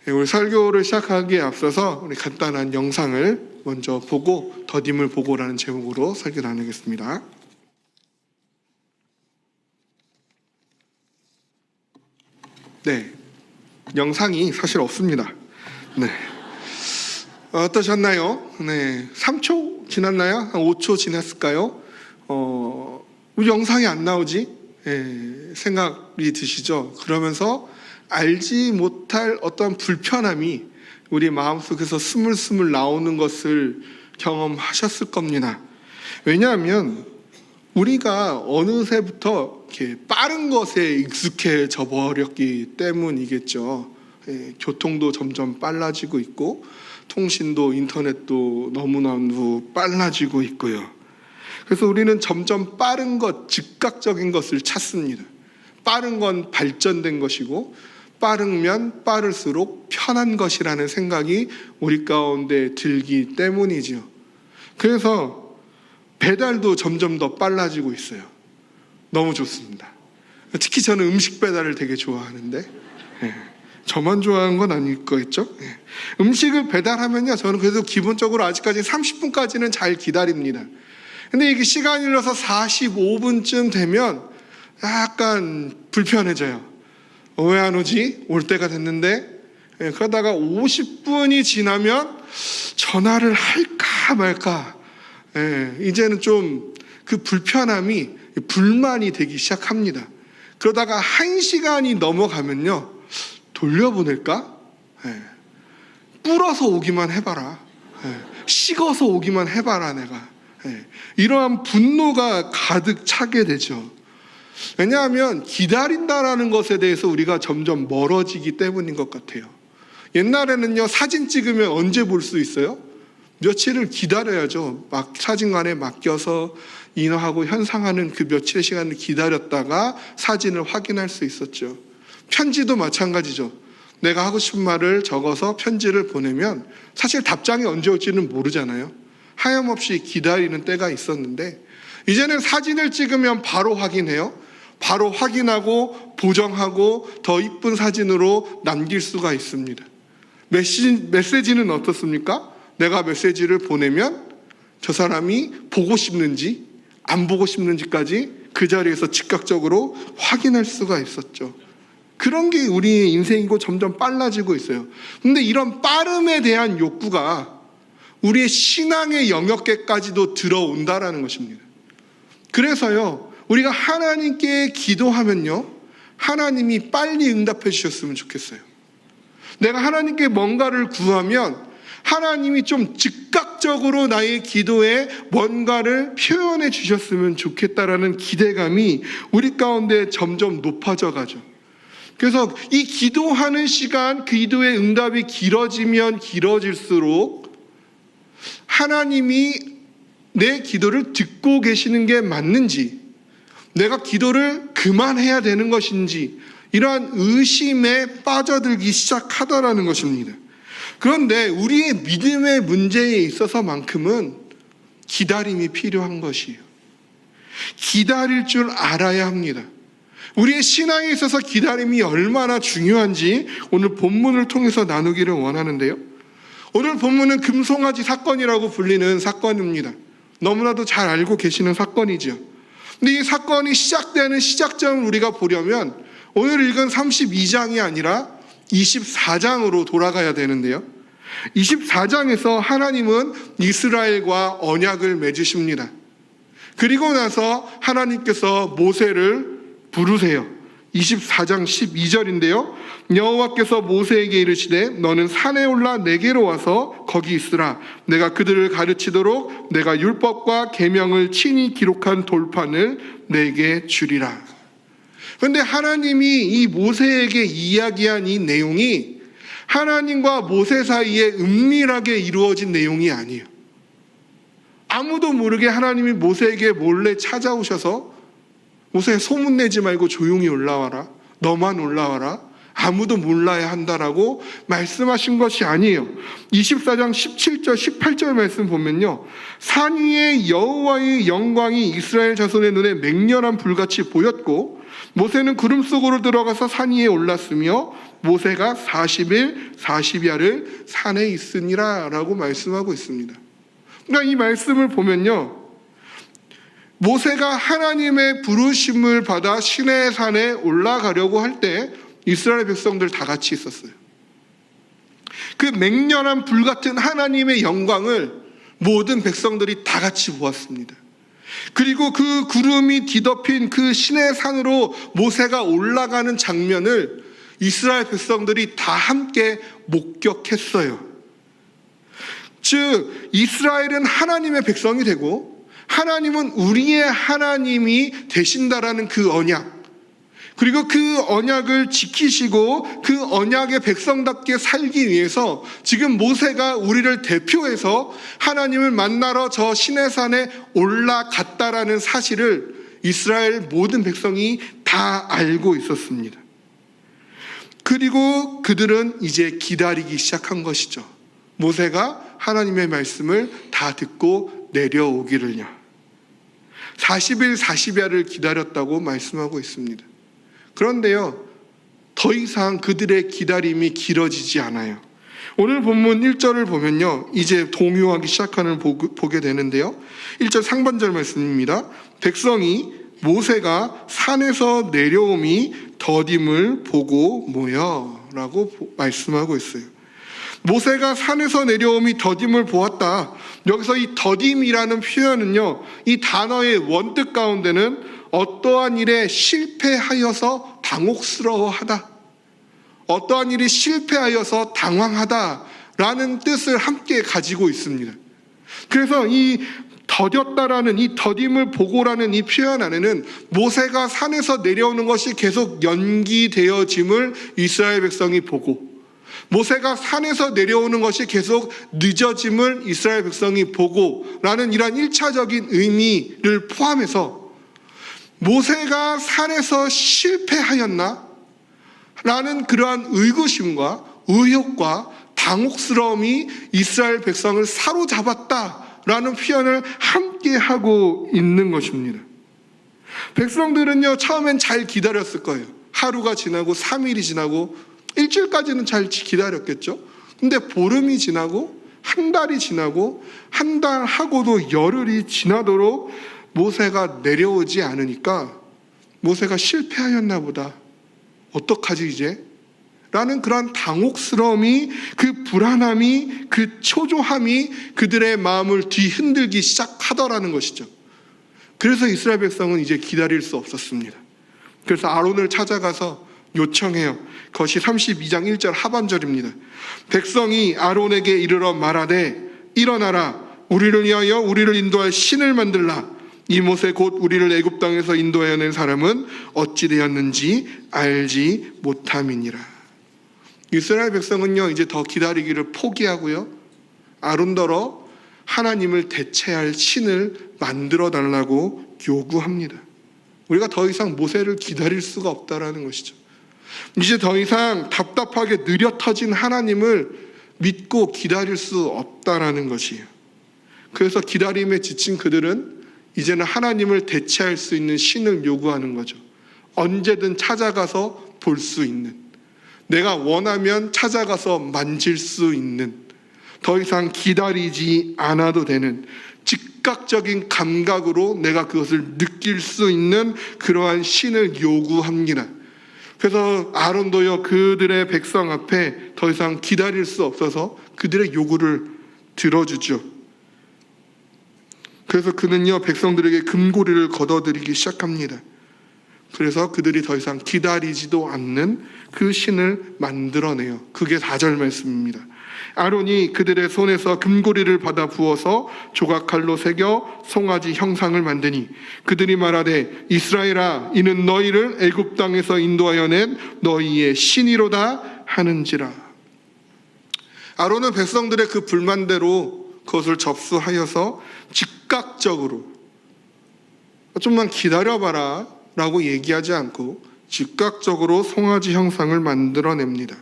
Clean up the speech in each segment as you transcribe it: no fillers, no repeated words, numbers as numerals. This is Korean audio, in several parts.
오늘 설교를 시작하기에 앞서서 우리 간단한 영상을 먼저 보고 더딤을 보고라는 제목으로 설교 나누겠습니다. 네, 영상이 사실 없습니다. 네, 어떠셨나요? 네, 3초 지났나요? 한 5초 지났을까요? 우리 영상이 안 나오지? 생각이 드시죠? 그러면서 알지 못할 어떤 불편함이 우리 마음속에서 스물스물 나오는 것을 경험하셨을 겁니다. 왜냐하면 우리가 어느새부터 이렇게 빠른 것에 익숙해져 버렸기 때문이겠죠. 교통도 점점 빨라지고 있고 통신도 인터넷도 너무너무 빨라지고 있고요. 그래서 우리는 점점 빠른 것, 즉각적인 것을 찾습니다. 빠른 건 발전된 것이고 빠르면 빠를수록 편한 것이라는 생각이 우리 가운데 들기 때문이죠. 그래서 배달도 점점 더 빨라지고 있어요. 너무 좋습니다. 특히 저는 음식 배달을 되게 좋아하는데 저만 좋아하는 건 아닐 거겠죠? 음식을 배달하면요, 저는 그래도 기본적으로 아직까지 30분까지는 잘 기다립니다. 근데 이게 시간이 흘러서 45분쯤 되면 약간 불편해져요. 왜 안 오지? 올 때가 됐는데. 그러다가 50분이 지나면 전화를 할까 말까. 이제는 좀 그 불편함이 불만이 되기 시작합니다. 그러다가 1시간이 넘어가면요, 돌려보낼까? 불어서 오기만 해봐라. 식어서 오기만 해봐라 내가. 이러한 분노가 가득 차게 되죠. 왜냐하면 기다린다라는 것에 대해서 우리가 점점 멀어지기 때문인 것 같아요. 옛날에는요, 사진 찍으면 언제 볼 수 있어요? 며칠을 기다려야죠. 막 사진관에 맡겨서 인화하고 현상하는 그 며칠의 시간을 기다렸다가 사진을 확인할 수 있었죠. 편지도 마찬가지죠. 내가 하고 싶은 말을 적어서 편지를 보내면 사실 답장이 언제 올지는 모르잖아요. 하염없이 기다리는 때가 있었는데 이제는 사진을 찍으면 바로 확인해요. 바로 확인하고 보정하고 더 이쁜 사진으로 남길 수가 있습니다. 메시지는 어떻습니까? 내가 메시지를 보내면 저 사람이 보고 싶는지 안 보고 싶는지까지 그 자리에서 즉각적으로 확인할 수가 있었죠. 그런 게 우리의 인생이고 점점 빨라지고 있어요. 근데 이런 빠름에 대한 욕구가 우리의 신앙의 영역에까지도 들어온다라는 것입니다. 그래서요, 우리가 하나님께 기도하면요, 하나님이 빨리 응답해 주셨으면 좋겠어요. 내가 하나님께 뭔가를 구하면 하나님이 좀 즉각적으로 나의 기도에 뭔가를 표현해 주셨으면 좋겠다라는 기대감이 우리 가운데 점점 높아져 가죠. 그래서 이 기도하는 시간, 그 기도의 응답이 길어지면 길어질수록 하나님이 내 기도를 듣고 계시는 게 맞는지, 내가 기도를 그만해야 되는 것인지, 이러한 의심에 빠져들기 시작하더라는 것입니다. 그런데 우리의 믿음의 문제에 있어서만큼은 기다림이 필요한 것이에요. 기다릴 줄 알아야 합니다. 우리의 신앙에 있어서 기다림이 얼마나 중요한지 오늘 본문을 통해서 나누기를 원하는데요. 오늘 본문은 금송아지 사건이라고 불리는 사건입니다. 너무나도 잘 알고 계시는 사건이죠. 근데 이 사건이 시작되는 시작점을 우리가 보려면 오늘 읽은 32장이 아니라 24장으로 돌아가야 되는데요. 24장에서 하나님은 이스라엘과 언약을 맺으십니다. 그리고 나서 하나님께서 모세를 부르세요. 24장 12절인데요. 여호와께서 모세에게 이르시되 너는 산에 올라 내게로 와서 거기 있으라. 내가 그들을 가르치도록 내가 율법과 계명을 친히 기록한 돌판을 내게 주리라. 그런데 하나님이 이 모세에게 이야기한 이 내용이 하나님과 모세 사이에 은밀하게 이루어진 내용이 아니에요. 아무도 모르게 하나님이 모세에게 몰래 찾아오셔서 모세 소문내지 말고 조용히 올라와라. 너만 올라와라. 아무도 몰라야 한다라고 말씀하신 것이 아니에요. 24장 17절 18절 말씀 보면요, 산 위에 여호와의 영광이 이스라엘 자손의 눈에 맹렬한 불같이 보였고 모세는 구름 속으로 들어가서 산 위에 올랐으며 모세가 40일 40야를 산에 있으니라 라고 말씀하고 있습니다. 그러니까 이 말씀을 보면요, 모세가 하나님의 부르심을 받아 시내 산에 올라가려고 할 때 이스라엘 백성들 다 같이 있었어요. 그 맹렬한 불같은 하나님의 영광을 모든 백성들이 다 같이 보았습니다. 그리고 그 구름이 뒤덮인 그 시내 산으로 모세가 올라가는 장면을 이스라엘 백성들이 다 함께 목격했어요. 즉 이스라엘은 하나님의 백성이 되고 하나님은 우리의 하나님이 되신다라는 그 언약, 그리고 그 언약을 지키시고 그 언약의 백성답게 살기 위해서 지금 모세가 우리를 대표해서 하나님을 만나러 저 시내산에 올라갔다라는 사실을 이스라엘 모든 백성이 다 알고 있었습니다. 그리고 그들은 이제 기다리기 시작한 것이죠. 모세가 하나님의 말씀을 다 듣고 내려오기를요. 40일 40야를 기다렸다고 말씀하고 있습니다. 그런데요, 더 이상 그들의 기다림이 길어지지 않아요. 오늘 본문 1절을 보면요, 이제 동요하기 시작하는 보게 되는데요, 1절 상반절 말씀입니다. 백성이 모세가 산에서 내려옴이 더딤을 보고 모여 라고 말씀하고 있어요. 모세가 산에서 내려옴이 더딤을 보았다. 여기서 이 더딤이라는 표현은요, 이 단어의 원뜻 가운데는 어떠한 일에 실패하여서 당혹스러워하다, 어떠한 일이 실패하여서 당황하다라는 뜻을 함께 가지고 있습니다. 그래서 이 더뎠다라는 이 더딤을 보고라는 이 표현 안에는 모세가 산에서 내려오는 것이 계속 연기되어짐을 이스라엘 백성이 보고, 모세가 산에서 내려오는 것이 계속 늦어짐을 이스라엘 백성이 보고 라는 이러한 1차적인 의미를 포함해서 모세가 산에서 실패하였나? 라는 그러한 의구심과 의혹과 당혹스러움이 이스라엘 백성을 사로잡았다라는 표현을 함께 하고 있는 것입니다. 백성들은요, 처음엔 잘 기다렸을 거예요. 하루가 지나고 3일이 지나고 일주일까지는 잘 기다렸겠죠. 근데 보름이 지나고 한 달이 지나고 한 달 하고도 열흘이 지나도록 모세가 내려오지 않으니까 모세가 실패하였나 보다, 어떡하지 이제? 라는 그런 당혹스러움이, 그 불안함이, 그 초조함이 그들의 마음을 뒤흔들기 시작하더라는 것이죠. 그래서 이스라엘 백성은 이제 기다릴 수 없었습니다. 그래서 아론을 찾아가서 요청해요. 그것이 32장 1절 하반절입니다. 백성이 아론에게 이르러 말하되 일어나라, 우리를 위하여 우리를 인도할 신을 만들라. 이 모세 곧 우리를 애굽 땅에서 인도하여 낸 사람은 어찌 되었는지 알지 못함이니라. 이스라엘 백성은요, 이제 더 기다리기를 포기하고요, 아론더러 하나님을 대체할 신을 만들어 달라고 요구합니다. 우리가 더 이상 모세를 기다릴 수가 없다라는 것이죠. 이제 더 이상 답답하게 느려 터진 하나님을 믿고 기다릴 수 없다라는 것이에요. 그래서 기다림에 지친 그들은 이제는 하나님을 대체할 수 있는 신을 요구하는 거죠. 언제든 찾아가서 볼 수 있는, 내가 원하면 찾아가서 만질 수 있는, 더 이상 기다리지 않아도 되는 즉각적인 감각으로 내가 그것을 느낄 수 있는 그러한 신을 요구합니다. 그래서 아론도요, 그들의 백성 앞에 더 이상 기다릴 수 없어서 그들의 요구를 들어주죠. 그래서 그는요, 백성들에게 금고리를 걷어들이기 시작합니다. 그래서 그들이 더 이상 기다리지도 않는 그 신을 만들어내요. 그게 4절 말씀입니다. 아론이 그들의 손에서 금고리를 받아 부어서 조각칼로 새겨 송아지 형상을 만드니 그들이 말하되 이스라엘아, 이는 너희를 애굽 땅에서 인도하여 낸 너희의 신이로다 하는지라. 아론은 백성들의 그 불만대로 그것을 접수하여서 즉각적으로, 좀만 기다려봐라 라고 얘기하지 않고 즉각적으로 송아지 형상을 만들어냅니다.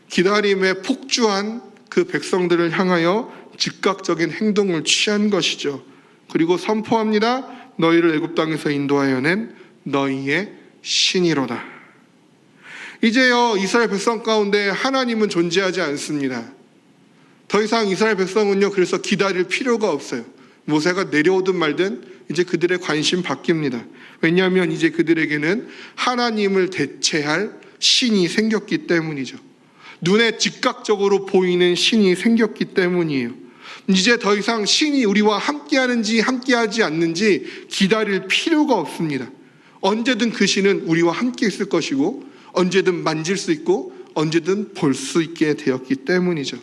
기다림에 폭주한 그 백성들을 향하여 즉각적인 행동을 취한 것이죠. 그리고 선포합니다. 너희를 애굽 땅에서 인도하여 낸 너희의 신이로다. 이제요 이스라엘 백성 가운데 하나님은 존재하지 않습니다. 더 이상 이스라엘 백성은요 그래서 기다릴 필요가 없어요. 모세가 내려오든 말든 이제 그들의 관심 바뀝니다. 왜냐하면 이제 그들에게는 하나님을 대체할 신이 생겼기 때문이죠. 눈에 즉각적으로 보이는 신이 생겼기 때문이에요. 이제 더 이상 신이 우리와 함께하는지 함께하지 않는지 기다릴 필요가 없습니다. 언제든 그 신은 우리와 함께 있을 것이고 언제든 만질 수 있고 언제든 볼 수 있게 되었기 때문이죠.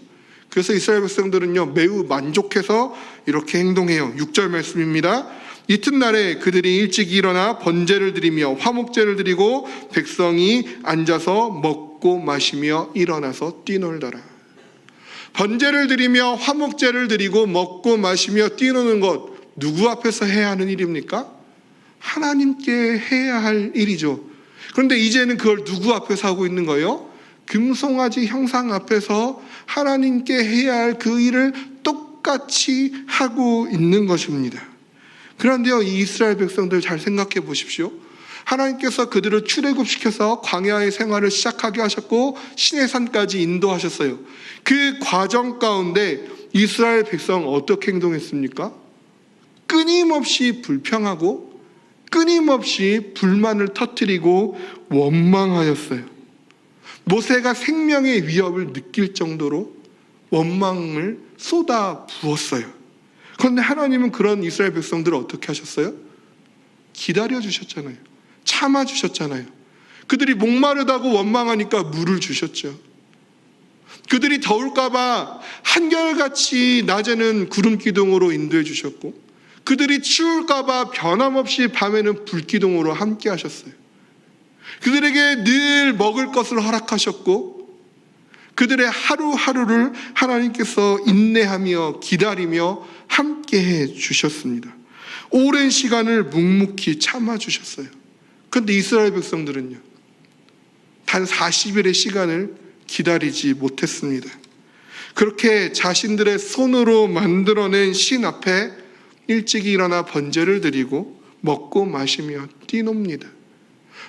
그래서 이스라엘 백성들은요 매우 만족해서 이렇게 행동해요. 6절 말씀입니다. 이튿날에 그들이 일찍 일어나 번제를 드리며 화목제를 드리고 백성이 앉아서 먹고 마시며 일어나서 뛰놀더라. 번제를 드리며 화목제를 드리고 먹고 마시며 뛰노는 것, 누구 앞에서 해야 하는 일입니까? 하나님께 해야 할 일이죠. 그런데 이제는 그걸 누구 앞에서 하고 있는 거예요? 금송아지 형상 앞에서 하나님께 해야 할 그 일을 똑같이 하고 있는 것입니다. 그런데요, 이 이스라엘 백성들 잘 생각해 보십시오. 하나님께서 그들을 출애굽시켜서 광야의 생활을 시작하게 하셨고 시내산까지 인도하셨어요. 그 과정 가운데 이스라엘 백성 어떻게 행동했습니까? 끊임없이 불평하고 끊임없이 불만을 터뜨리고 원망하였어요. 모세가 생명의 위협을 느낄 정도로 원망을 쏟아 부었어요. 그런데 하나님은 그런 이스라엘 백성들을 어떻게 하셨어요? 기다려 주셨잖아요. 참아 주셨잖아요. 그들이 목마르다고 원망하니까 물을 주셨죠. 그들이 더울까봐 한결같이 낮에는 구름 기둥으로 인도해 주셨고 그들이 추울까봐 변함없이 밤에는 불기둥으로 함께 하셨어요. 그들에게 늘 먹을 것을 허락하셨고 그들의 하루하루를 하나님께서 인내하며 기다리며 함께해 주셨습니다. 오랜 시간을 묵묵히 참아주셨어요. 그런데 이스라엘 백성들은요 단 40일의 시간을 기다리지 못했습니다. 그렇게 자신들의 손으로 만들어낸 신 앞에 일찍 일어나 번제를 드리고 먹고 마시며 뛰놉니다.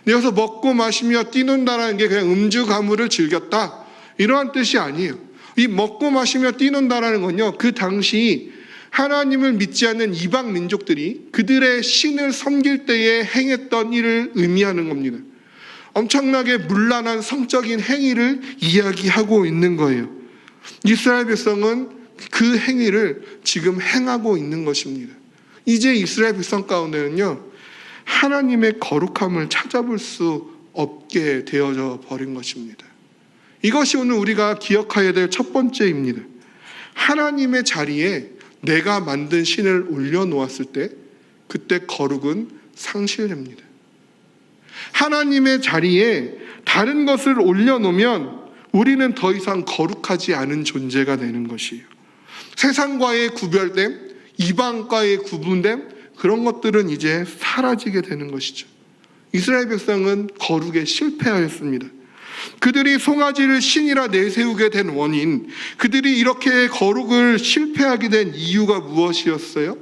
여기서 먹고 마시며 뛰논다라는 게 그냥 음주 가물을 즐겼다 이러한 뜻이 아니에요. 이 먹고 마시며 뛰논다라는 건요 그 당시 하나님을 믿지 않는 이방 민족들이 그들의 신을 섬길 때에 행했던 일을 의미하는 겁니다. 엄청나게 문란한 성적인 행위를 이야기하고 있는 거예요. 이스라엘 백성은 그 행위를 지금 행하고 있는 것입니다. 이제 이스라엘 백성 가운데는요 하나님의 거룩함을 찾아볼 수 없게 되어져 버린 것입니다. 이것이 오늘 우리가 기억해야 될 첫 번째입니다. 하나님의 자리에 내가 만든 신을 올려놓았을 때 그때 거룩은 상실됩니다. 하나님의 자리에 다른 것을 올려놓으면 우리는 더 이상 거룩하지 않은 존재가 되는 것이에요. 세상과의 구별됨, 이방과의 구분됨 그런 것들은 이제 사라지게 되는 것이죠. 이스라엘 백성은 거룩에 실패하였습니다. 그들이 송아지를 신이라 내세우게 된 원인, 그들이 이렇게 거룩을 실패하게 된 이유가 무엇이었어요?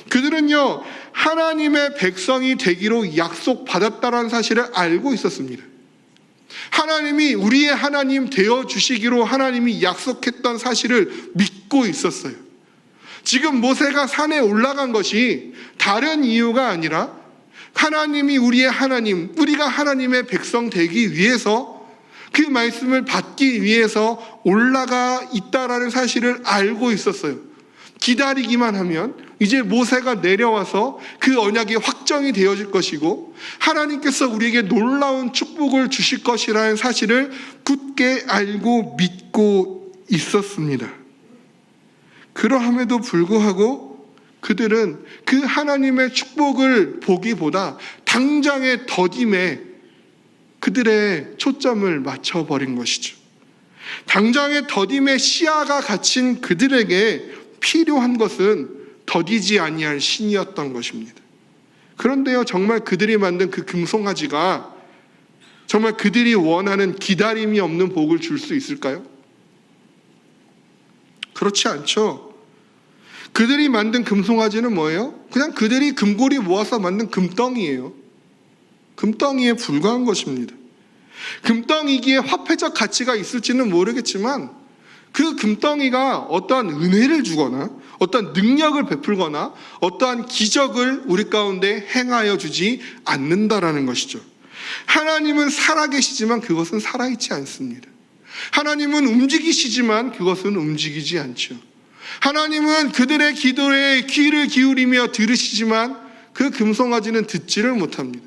그들은요 하나님의 백성이 되기로 약속받았다는 사실을 알고 있었습니다. 하나님이 우리의 하나님 되어주시기로 하나님이 약속했던 사실을 믿고 있었어요. 지금 모세가 산에 올라간 것이 다른 이유가 아니라 하나님이 우리의 하나님, 우리가 하나님의 백성 되기 위해서 그 말씀을 받기 위해서 올라가 있다라는 사실을 알고 있었어요. 기다리기만 하면 이제 모세가 내려와서 그 언약이 확정이 되어질 것이고 하나님께서 우리에게 놀라운 축복을 주실 것이라는 사실을 굳게 알고 믿고 있었습니다. 그러함에도 불구하고 그들은 그 하나님의 축복을 보기보다 당장의 더딤에 그들의 초점을 맞춰버린 것이죠. 당장의 더딤에 시야가 갇힌 그들에게 필요한 것은 더디지 아니할 신이었던 것입니다. 그런데요, 정말 그들이 만든 그 금송아지가 정말 그들이 원하는 기다림이 없는 복을 줄 수 있을까요? 그렇지 않죠. 그들이 만든 금송아지는 뭐예요? 그냥 그들이 금고리 모아서 만든 금덩이에요. 금덩이에 불과한 것입니다. 금덩이기에 화폐적 가치가 있을지는 모르겠지만 그 금덩이가 어떠한 은혜를 주거나 어떠한 능력을 베풀거나 어떠한 기적을 우리 가운데 행하여 주지 않는다라는 것이죠. 하나님은 살아계시지만 그것은 살아있지 않습니다. 하나님은 움직이시지만 그것은 움직이지 않죠. 하나님은 그들의 기도에 귀를 기울이며 들으시지만 그 금송아지는 듣지를 못합니다.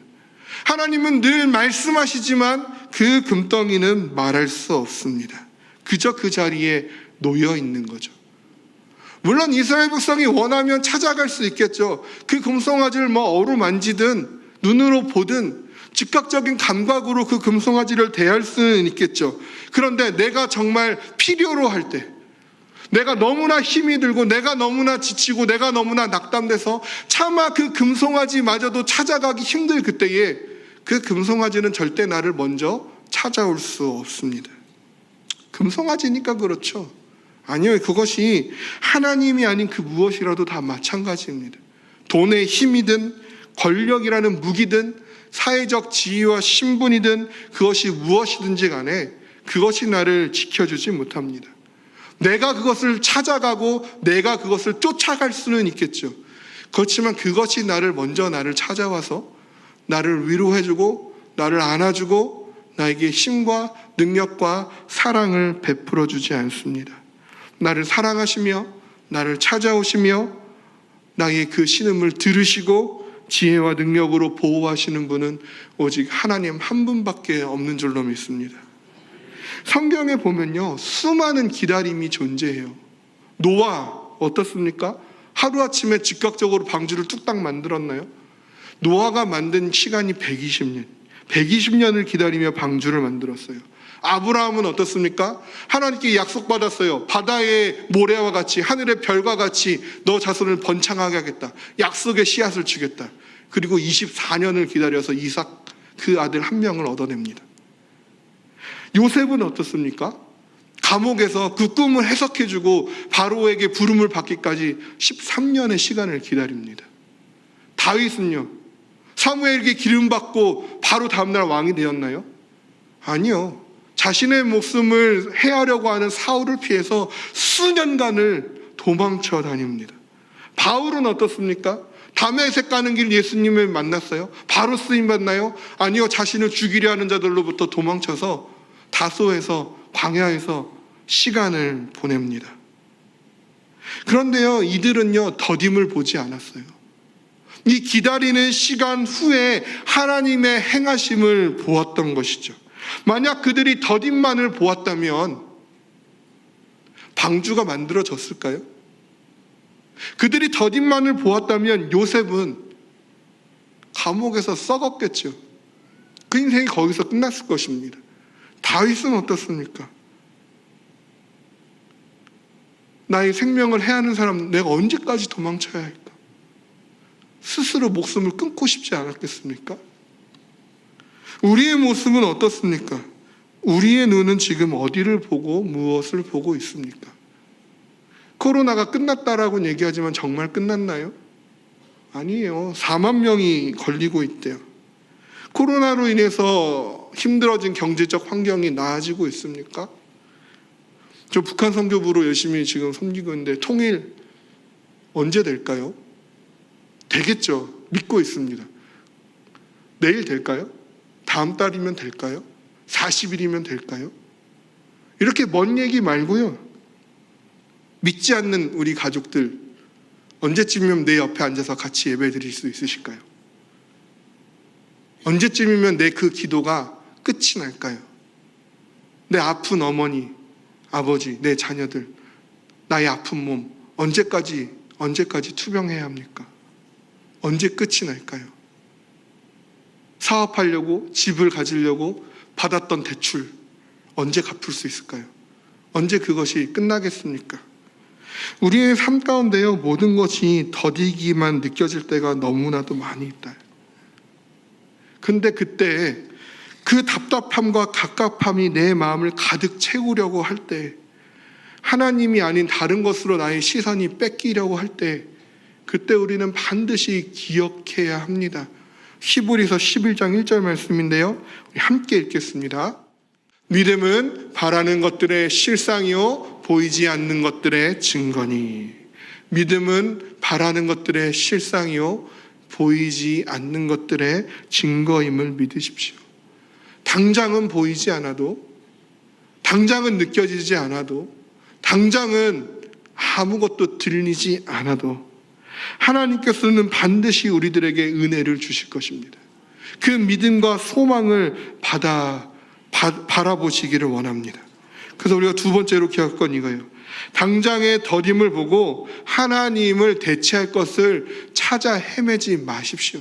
하나님은 늘 말씀하시지만 그 금덩이는 말할 수 없습니다. 그저 그 자리에 놓여 있는 거죠. 물론 이스라엘 백성이 원하면 찾아갈 수 있겠죠. 그 금송아지를 어루만지든 눈으로 보든 즉각적인 감각으로 그 금송아지를 대할 수는 있겠죠. 그런데 내가 정말 필요로 할 때, 내가 너무나 힘이 들고 내가 너무나 지치고 내가 너무나 낙담돼서 차마 그 금송아지마저도 찾아가기 힘들 그때에 그 금송아지는 절대 나를 먼저 찾아올 수 없습니다. 금송아지니까 그렇죠. 아니요, 그것이 하나님이 아닌 그 무엇이라도 다 마찬가지입니다. 돈의 힘이든 권력이라는 무기든 사회적 지위와 신분이든 그것이 무엇이든지 간에 그것이 나를 지켜주지 못합니다. 내가 그것을 찾아가고 내가 그것을 쫓아갈 수는 있겠죠. 그렇지만 그것이 먼저 나를 찾아와서 나를 위로해주고 나를 안아주고 나에게 힘과 능력과 사랑을 베풀어 주지 않습니다. 나를 사랑하시며 나를 찾아오시며 나의 그 신음을 들으시고 지혜와 능력으로 보호하시는 분은 오직 하나님 한 분밖에 없는 줄로 믿습니다. 성경에 보면요, 수많은 기다림이 존재해요. 노아 어떻습니까? 하루아침에 즉각적으로 방주를 뚝딱 만들었나요? 노아가 만든 시간이 120년. 120년을 기다리며 방주를 만들었어요. 아브라함은 어떻습니까? 하나님께 약속받았어요. 바다의 모래와 같이 하늘의 별과 같이 너 자손을 번창하게 하겠다. 약속의 씨앗을 주겠다. 그리고 24년을 기다려서 이삭 그 아들 한 명을 얻어냅니다. 요셉은 어떻습니까? 감옥에서 그 꿈을 해석해주고 바로에게 부름을 받기까지 13년의 시간을 기다립니다. 다윗은요, 사무엘에게 기름받고 바로 다음날 왕이 되었나요? 아니요. 자신의 목숨을 해하려고 하는 사울을 피해서 수년간을 도망쳐 다닙니다. 바울은 어떻습니까? 다메섹 가는 길 예수님을 만났어요? 바로 쓰임 받나요? 아니요. 자신을 죽이려 하는 자들로부터 도망쳐서 다소에서 광야에서 시간을 보냅니다. 그런데요, 이들은요 더딤을 보지 않았어요. 이 기다리는 시간 후에 하나님의 행하심을 보았던 것이죠. 만약 그들이 더딤만을 보았다면 방주가 만들어졌을까요? 그들이 더딤만을 보았다면 요셉은 감옥에서 썩었겠죠. 그 인생이 거기서 끝났을 것입니다. 다윗은 어떻습니까? 나의 생명을 해하는 사람, 내가 언제까지 도망쳐야 할까? 스스로 목숨을 끊고 싶지 않았겠습니까? 우리의 모습은 어떻습니까? 우리의 눈은 지금 어디를 보고 무엇을 보고 있습니까? 코로나가 끝났다라고 얘기하지만 정말 끝났나요? 아니에요. 4만 명이 걸리고 있대요. 코로나로 인해서 힘들어진 경제적 환경이 나아지고 있습니까? 저 북한 선교부로 열심히 지금 섬기고 있는데 통일 언제 될까요? 되겠죠. 믿고 있습니다. 내일 될까요? 다음 달이면 될까요? 40일이면 될까요? 이렇게 먼 얘기 말고요. 믿지 않는 우리 가족들 언제쯤이면 내 옆에 앉아서 같이 예배 드릴 수 있으실까요? 언제쯤이면 내 그 기도가 끝이 날까요? 내 아픈 어머니, 아버지, 내 자녀들, 나의 아픈 몸 언제까지 투병해야 합니까? 언제 끝이 날까요? 사업하려고, 집을 가지려고 받았던 대출 언제 갚을 수 있을까요? 언제 그것이 끝나겠습니까? 우리의 삶 가운데요, 모든 것이 더디기만 느껴질 때가 너무나도 많이 있다. 근데 그때 그 답답함과 갑갑함이 내 마음을 가득 채우려고 할 때, 하나님이 아닌 다른 것으로 나의 시선이 뺏기려고 할 때, 그때 우리는 반드시 기억해야 합니다. 히브리서 11장 1절 말씀인데요. 우리 함께 읽겠습니다. 믿음은 바라는 것들의 실상이요 보이지 않는 것들의 증거니. 믿음은 바라는 것들의 실상이요 보이지 않는 것들의 증거임을 믿으십시오. 당장은 보이지 않아도, 당장은 느껴지지 않아도, 당장은 아무것도 들리지 않아도 하나님께서는 반드시 우리들에게 은혜를 주실 것입니다. 그 믿음과 소망을 바라보시기를 원합니다. 그래서 우리가 두 번째로 기억할 건 이거예요. 당장의 더딤을 보고 하나님을 대체할 것을 찾아 헤매지 마십시오.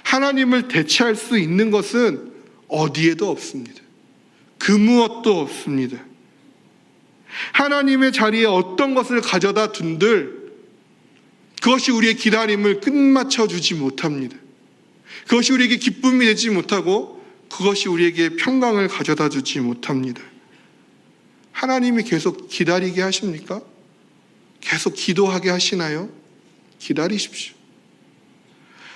하나님을 대체할 수 있는 것은 어디에도 없습니다. 그 무엇도 없습니다. 하나님의 자리에 어떤 것을 가져다 둔들 그것이 우리의 기다림을 끝마쳐 주지 못합니다. 그것이 우리에게 기쁨이 되지 못하고 그것이 우리에게 평강을 가져다 주지 못합니다. 하나님이 계속 기다리게 하십니까? 계속 기도하게 하시나요? 기다리십시오.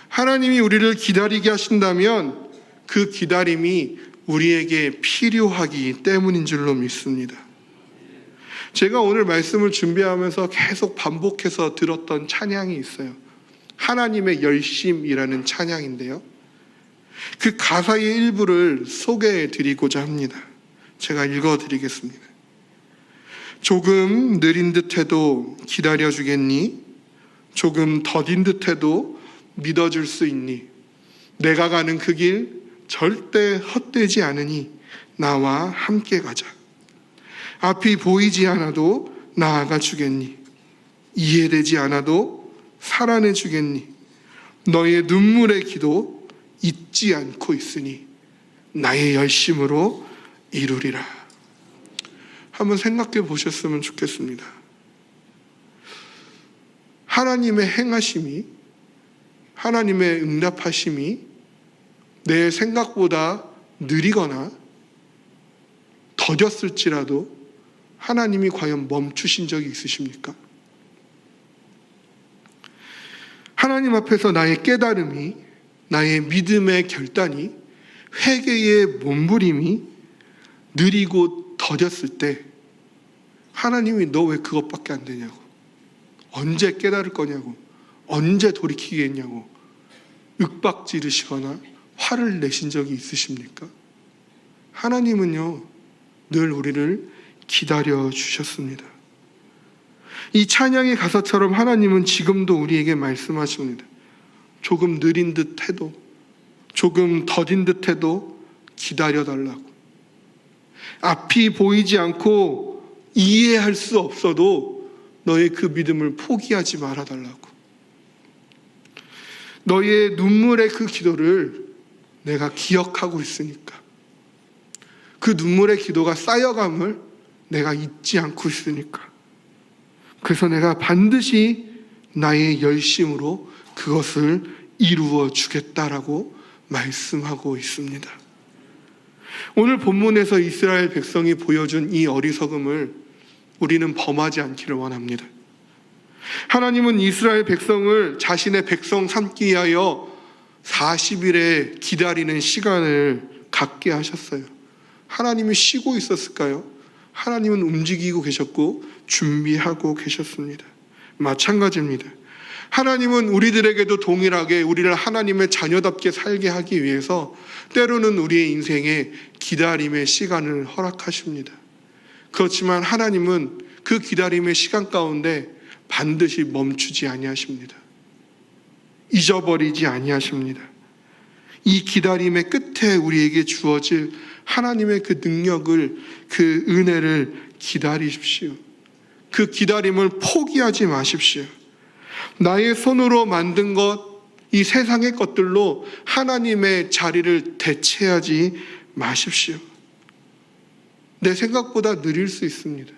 하나님이 우리를 기다리게 하신다면 그 기다림이 우리에게 필요하기 때문인 줄로 믿습니다. 제가 오늘 말씀을 준비하면서 계속 반복해서 들었던 찬양이 있어요. 하나님의 열심이라는 찬양인데요. 그 가사의 일부를 소개해 드리고자 합니다. 제가 읽어 드리겠습니다. 조금 느린 듯해도 기다려주겠니? 조금 더딘 듯해도 믿어줄 수 있니? 내가 가는 그 길 절대 헛되지 않으니 나와 함께 가자. 앞이 보이지 않아도 나아가 주겠니? 이해되지 않아도 살아내 주겠니? 너의 눈물의 기도 잊지 않고 있으니 나의 열심으로 이루리라. 한번 생각해 보셨으면 좋겠습니다. 하나님의 행하심이, 하나님의 응답하심이 내 생각보다 느리거나 더뎠을지라도 하나님이 과연 멈추신 적이 있으십니까? 하나님 앞에서 나의 깨달음이, 나의 믿음의 결단이, 회개의 몸부림이 느리고 더뎠을 때 하나님이 너 왜 그것밖에 안 되냐고, 언제 깨달을 거냐고, 언제 돌이키겠냐고 윽박 지르시거나 화를 내신 적이 있으십니까? 하나님은요 늘 우리를 기다려 주셨습니다. 이 찬양의 가사처럼 하나님은 지금도 우리에게 말씀하십니다. 조금 느린 듯 해도, 조금 더딘 듯 해도 기다려달라고. 앞이 보이지 않고 이해할 수 없어도 너의 그 믿음을 포기하지 말아달라고. 너의 눈물의 그 기도를 내가 기억하고 있으니까, 그 눈물의 기도가 쌓여감을 내가 잊지 않고 있으니까, 그래서 내가 반드시 나의 열심으로 그것을 이루어 주겠다라고 말씀하고 있습니다. 오늘 본문에서 이스라엘 백성이 보여준 이 어리석음을 우리는 범하지 않기를 원합니다. 하나님은 이스라엘 백성을 자신의 백성 삼기 위하여 40일의 기다리는 시간을 갖게 하셨어요. 하나님이 쉬고 있었을까요? 하나님은 움직이고 계셨고 준비하고 계셨습니다. 마찬가지입니다. 하나님은 우리들에게도 동일하게 우리를 하나님의 자녀답게 살게 하기 위해서 때로는 우리의 인생에 기다림의 시간을 허락하십니다. 그렇지만 하나님은 그 기다림의 시간 가운데 반드시 멈추지 아니하십니다. 잊어버리지 아니하십니다. 이 기다림의 끝에 우리에게 주어질 하나님의 그 능력을, 그 은혜를 기다리십시오. 그 기다림을 포기하지 마십시오. 나의 손으로 만든 것, 이 세상의 것들로 하나님의 자리를 대체하지 마십시오. 내 생각보다 느릴 수 있습니다.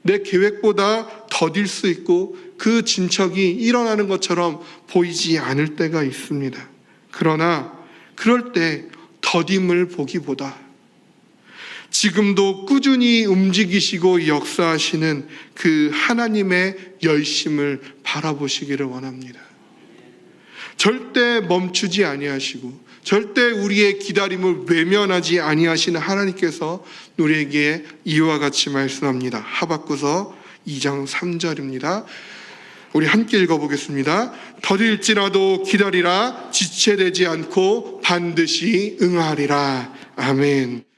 내 계획보다 더딜 수 있고 그 진척이 일어나는 것처럼 보이지 않을 때가 있습니다. 그러나 그럴 때 더딤을 보기보다 지금도 꾸준히 움직이시고 역사하시는 그 하나님의 열심을 바라보시기를 원합니다. 절대 멈추지 아니하시고 절대 우리의 기다림을 외면하지 아니하시는 하나님께서 우리에게 이와 같이 말씀합니다. 하박구서 2장 3절입니다. 우리 함께 읽어보겠습니다. 더딜지라도 기다리라. 지체되지 않고 반드시 응하리라. 아멘.